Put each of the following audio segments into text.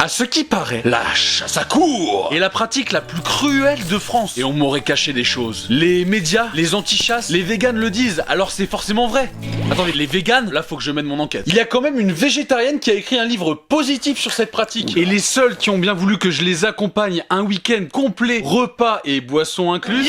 À ce qui paraît, la chasse à courre est la pratique la plus cruelle de France. Et on m'aurait caché des choses. Les médias, les anti-chasses, les véganes le disent, alors c'est forcément vrai. Attendez, les véganes, là faut que je mène mon enquête. Il y a quand même une végétarienne qui a écrit un livre positif sur cette pratique. Et les seuls qui ont bien voulu que je les accompagne un week-end complet, repas et boissons incluses,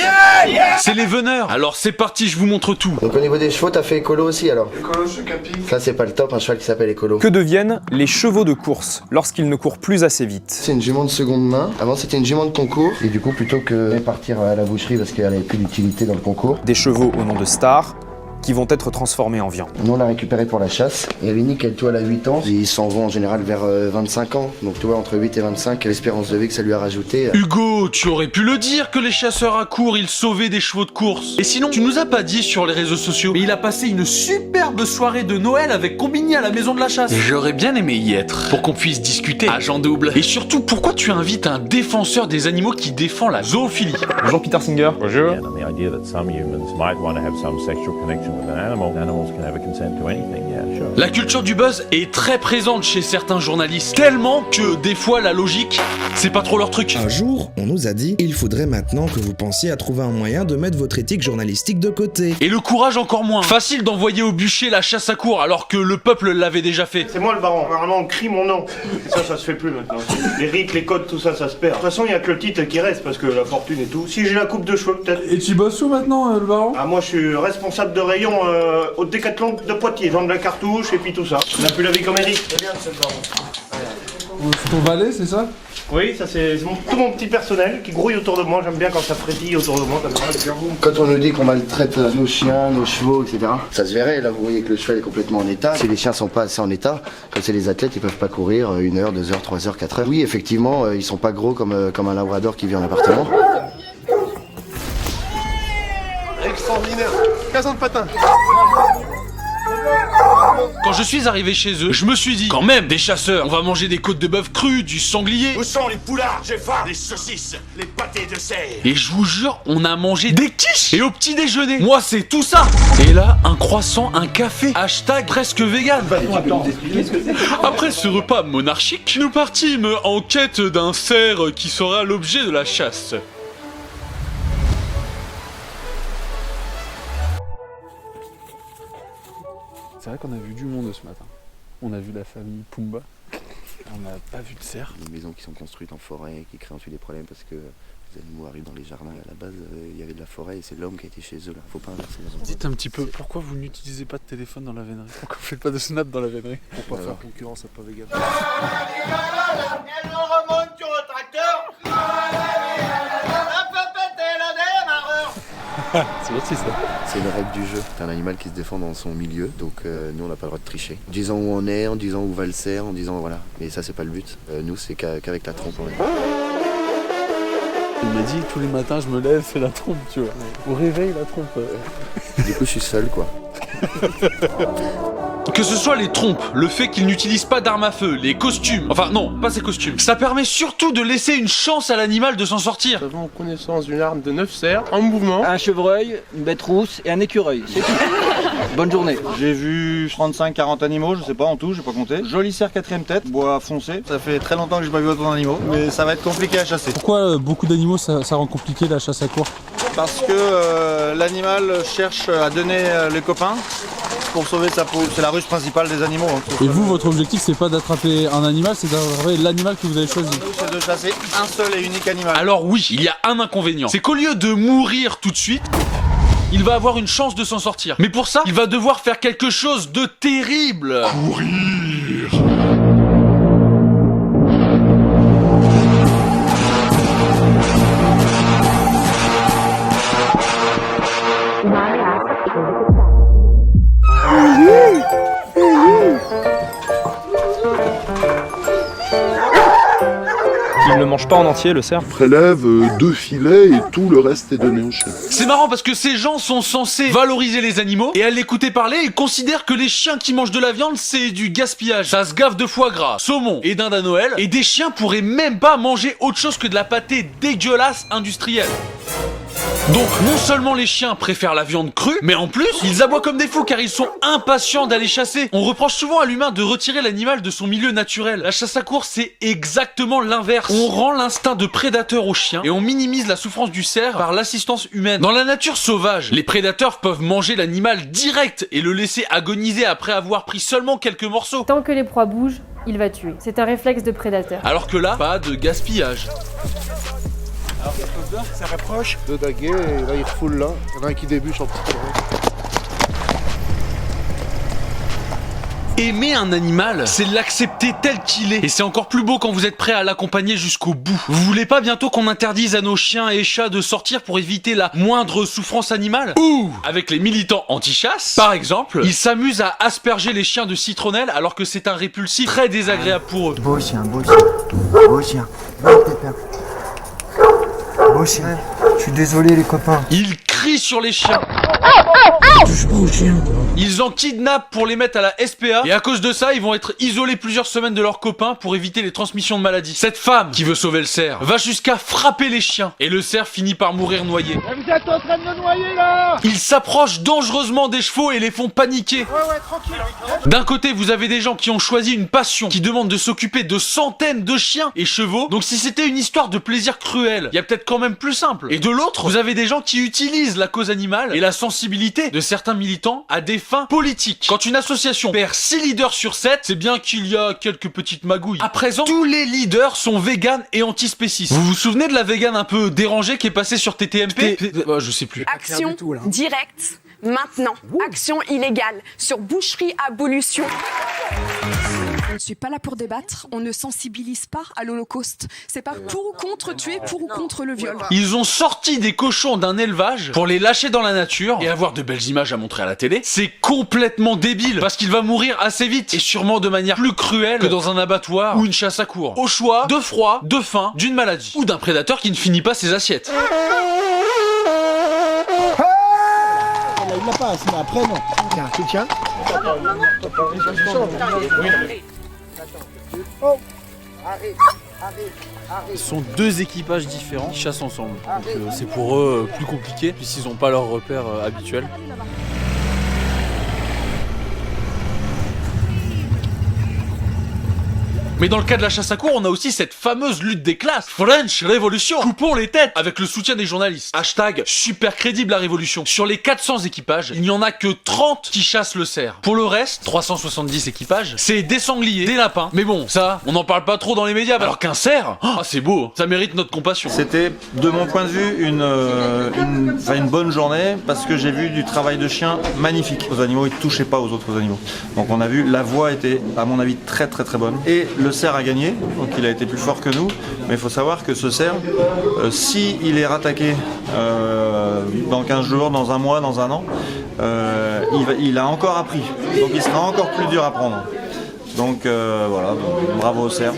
c'est les veneurs. Alors c'est parti, je vous montre tout. Donc au niveau des chevaux, t'as fait écolo aussi alors? Écolo, je suis capi. Ça c'est pas le top, un cheval qui s'appelle écolo. Que deviennent les chevaux de course lorsqu'ils ne courent plus assez vite? C'est une jument de seconde main. Avant c'était une jument de concours. Et du coup plutôt que de partir à la boucherie parce qu'elle avait plus d'utilité dans le concours, Des chevaux au nom de stars qui vont être transformés en viande. nous on l'a récupérée pour la chasse. Et Winnie, elle toi elle a 8 ans. Et ils s'en vont en général vers 25 ans. Donc tu vois, entre 8 et 25, l'espérance de vie que ça lui a rajouté. Hugo, tu aurais pu le dire que les chasseurs à courre, ils sauvaient des chevaux de course. Et sinon, tu nous as pas dit sur les réseaux sociaux, mais il a passé une superbe soirée de Noël avec Combini à la maison de la chasse. J'aurais bien aimé y être, pour qu'on puisse discuter à Jean Double. Et surtout, pourquoi tu invites un défenseur des animaux qui défend la zoophilie? Bonjour Peter Singer. Bonjour. And the idea that some humans might want to have some sexual connection with an animal. Animals can have a consent to anything, yeah, sure. La culture du buzz est très présente chez certains journalistes, tellement que des fois la logique, c'est pas trop leur truc. Un jour, on nous a dit « Il faudrait maintenant que vous pensiez à trouver un moyen de mettre votre éthique journalistique de côté. Et le courage encore moins. Facile d'envoyer au bûcher la chasse à courre alors que le peuple l'avait déjà fait. C'est moi le baron. Normalement, on crie mon nom. Et ça se fait plus maintenant. Les rites, les codes, tout ça, ça se perd. De toute façon, il y a que le titre qui reste parce que la fortune et tout. Si j'ai la coupe de cheveux, peut-être. Et tu bosses où maintenant, le baron? Ah, moi, je suis responsable de rayon au Décathlon de Poitiers. Vendre la cartouche et puis tout ça. On n'a plus la vie comme Eric. C'est bien, ce baron. C'est ton valet, c'est ça? Oui, ça c'est tout mon petit personnel qui grouille autour de moi. J'aime bien quand ça frétille autour de moi comme ça. Quand on nous dit qu'on maltraite nos chiens, nos chevaux, etc. Ça se verrait, là vous voyez que le cheval est complètement en état. Si les chiens sont pas assez en état, comme c'est les athlètes, ils peuvent pas courir 1 heure, 2 heures, 3 heures, 4 heures. Oui, effectivement, ils sont pas gros comme un labrador qui vit en appartement. Extraordinaire. Casin de patin. Quand je suis arrivé chez eux, je me suis dit, quand même, des chasseurs, on va manger des côtes de bœuf crues, du sanglier. Où sont les poulards? J'ai faim! Les saucisses, les pâtés de serre! Et je vous jure, on a mangé des quiches. Et au petit déjeuner, moi c'est tout ça. Et là, un croissant, un café, hashtag presque vegan. Après ce repas monarchique, nous partîmes en quête d'un cerf qui sera l'objet de la chasse. C'est vrai qu'on a vu du monde ce matin. On a vu la famille Pumba. On n'a pas vu de cerf. Des maisons qui sont construites en forêt, qui créent ensuite des problèmes parce que les animaux arrivent dans les jardins. À la base, il y avait de la forêt et c'est l'homme qui a été chez eux là. Faut pas inverser les endroits. Dites un petit peu, pourquoi vous n'utilisez pas de téléphone dans la vénerie? Pourquoi vous faites pas de snap dans la vénerie? Pour pas faire concurrence à pas vegan. Elle remonte sur le tracteur! Ça peut péter le démarreur! C'est gentil ça. C'est une règle du jeu. C'est un animal qui se défend dans son milieu, donc nous on n'a pas le droit de tricher. En disant où on est, en disant où va le cerf, en disant voilà. Mais ça c'est pas le but. Nous c'est qu'avec la trompe. Il m'a dit tous les matins je me lève, c'est la trompe, tu vois. Au réveil la trompe. Du coup je suis seul quoi. Que ce soit les trompes, le fait qu'ils n'utilisent pas d'armes à feu, les costumes, enfin non, pas ces costumes, ça permet surtout de laisser une chance à l'animal de s'en sortir. Nous avons connaissance d'une arme de 9 cerfs en mouvement. Un chevreuil, une bête rousse et un écureuil, c'est tout. Bonne journée. J'ai vu 35-40 animaux, je sais pas en tout, j'ai pas compté. Joli cerf 4ème tête, bois foncé. Ça fait très longtemps que j'ai pas vu autant d'animaux, mais ça va être compliqué à chasser. Pourquoi beaucoup d'animaux ça rend compliqué la chasse à courre? Parce que l'animal cherche à donner les copains pour sauver sa peau. C'est la ruse principale des animaux. Hein. Et vous, votre objectif c'est pas d'attraper un animal, c'est d'attraper l'animal que vous avez choisi. C'est de chasser un seul et unique animal. Alors oui, il y a un inconvénient, c'est qu'au lieu de mourir tout de suite, il va avoir une chance de s'en sortir. Mais pour ça, il va devoir faire quelque chose de terrible. Courir. Il ne mange pas en entier le cerf. Prélève 2 filets et tout le reste est donné au chien. C'est marrant parce que ces gens sont censés valoriser les animaux et à l'écouter parler, ils considèrent que les chiens qui mangent de la viande, c'est du gaspillage. Ça se gave de foie gras, saumon et dinde à Noël. Et des chiens pourraient même pas manger autre chose que de la pâtée dégueulasse industrielle. Donc non seulement les chiens préfèrent la viande crue, mais en plus, ils aboient comme des fous car ils sont impatients d'aller chasser. On reproche souvent à l'humain de retirer l'animal de son milieu naturel. La chasse à course, c'est exactement l'inverse. On rend l'instinct de prédateur au chien et on minimise la souffrance du cerf par l'assistance humaine. Dans la nature sauvage, les prédateurs peuvent manger l'animal direct et le laisser agoniser après avoir pris seulement quelques morceaux. Tant que les proies bougent, il va tuer. C'est un réflexe de prédateur. Alors que là, pas de gaspillage. Alors ça rapproche. Deux daguets, et là il refoule là. Il y en a un qui débouche en petit oreille. Aimer un animal, c'est l'accepter tel qu'il est. Et c'est encore plus beau quand vous êtes prêt à l'accompagner jusqu'au bout. Vous voulez pas bientôt qu'on interdise à nos chiens et chats de sortir pour éviter la moindre souffrance animale? Ou, avec les militants anti-chasse, par exemple, ils s'amusent à asperger les chiens de citronnelle alors que c'est un répulsif très désagréable pour eux. Beau chien, beau chien. Beau chien. Beau chien. Je suis désolé les copains. Ils crient sur les chiens. Ils en kidnappent pour les mettre à la SPA et à cause de ça, ils vont être isolés plusieurs semaines de leurs copains pour éviter les transmissions de maladies. Cette femme qui veut sauver le cerf va jusqu'à frapper les chiens et le cerf finit par mourir noyé. Vous êtes en train de me noyer là! Ils s'approchent dangereusement des chevaux et les font paniquer. Ouais, tranquille. D'un côté, vous avez des gens qui ont choisi une passion, qui demandent de s'occuper de centaines de chiens et chevaux. Donc si c'était une histoire de plaisir cruel, il y a peut-être quand même plus simple. Et de l'autre, vous avez des gens qui utilisent la cause animale et la sensibilité de certains militants à des fins politiques. Quand une association perd 6 leaders sur 7, c'est bien qu'il y a quelques petites magouilles. À présent, tous les leaders sont véganes et antispécistes. Vous vous souvenez de la végane un peu dérangée qui est passée sur TTMP? Je sais plus. Action directe, maintenant. Action illégale sur boucherie abolition. Je ne suis pas là pour débattre, on ne sensibilise pas à l'Holocauste. C'est pas pour ou contre tuer, pour ou contre le viol. Ils ont sorti des cochons d'un élevage pour les lâcher dans la nature et avoir de belles images à montrer à la télé. C'est complètement débile parce qu'il va mourir assez vite et sûrement de manière plus cruelle que dans un abattoir ou une chasse à courre. Au choix de froid, de faim, d'une maladie ou d'un prédateur qui ne finit pas ses assiettes. Il l'a pas, mais après non. Tiens, tu tiens. Oh, ce sont deux équipages différents qui chassent ensemble. Donc c'est pour eux plus compliqué puisqu'ils n'ont pas leur repère habituel. Mais dans le cas de la chasse à courre, on a aussi cette fameuse lutte des classes. French Révolution. Coupons les têtes avec le soutien des journalistes. Hashtag super crédible la révolution. Sur les 400 équipages, il n'y en a que 30 qui chassent le cerf. Pour le reste, 370 équipages, c'est des sangliers, des lapins. Mais bon, ça, on n'en parle pas trop dans les médias. Alors qu'un cerf, c'est beau, ça mérite notre compassion. C'était, de mon point de vue, une bonne journée parce que j'ai vu du travail de chien magnifique. Les animaux, ils ne touchaient pas aux autres animaux. Donc on a vu, la voix était, à mon avis, très très très bonne. Et le cerf a gagné, donc il a été plus fort que nous, mais il faut savoir que ce cerf, si il est rattaqué dans 15 jours, dans un mois, dans un an, il a encore appris, donc il sera encore plus dur à prendre. Donc voilà, bravo au cerf.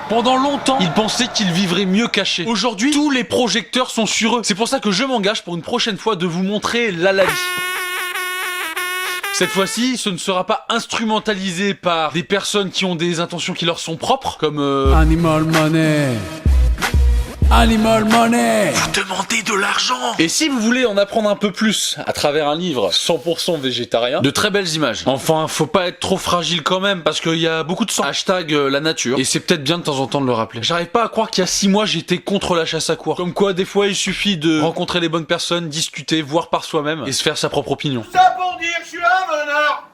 Pendant longtemps, ils pensaient qu'ils vivraient mieux cachés. Aujourd'hui, tous les projecteurs sont sur eux. C'est pour ça que je m'engage pour une prochaine fois de vous montrer l'Alali. Cette fois-ci, ce ne sera pas instrumentalisé par des personnes qui ont des intentions qui leur sont propres, comme Animal Money. Animal Money. Vous demandez de l'argent. Et si vous voulez en apprendre un peu plus à travers un livre 100% végétarien, de très belles images. Enfin, faut pas être trop fragile quand même parce qu'il y a beaucoup de sang. Hashtag la nature. Et c'est peut-être bien de temps en temps de le rappeler. J'arrive pas à croire qu'il y a 6 mois j'étais contre la chasse à courre. Comme quoi, des fois, il suffit de rencontrer les bonnes personnes, discuter, voir par soi-même et se faire sa propre opinion. Ça pour dire, je suis un meneur.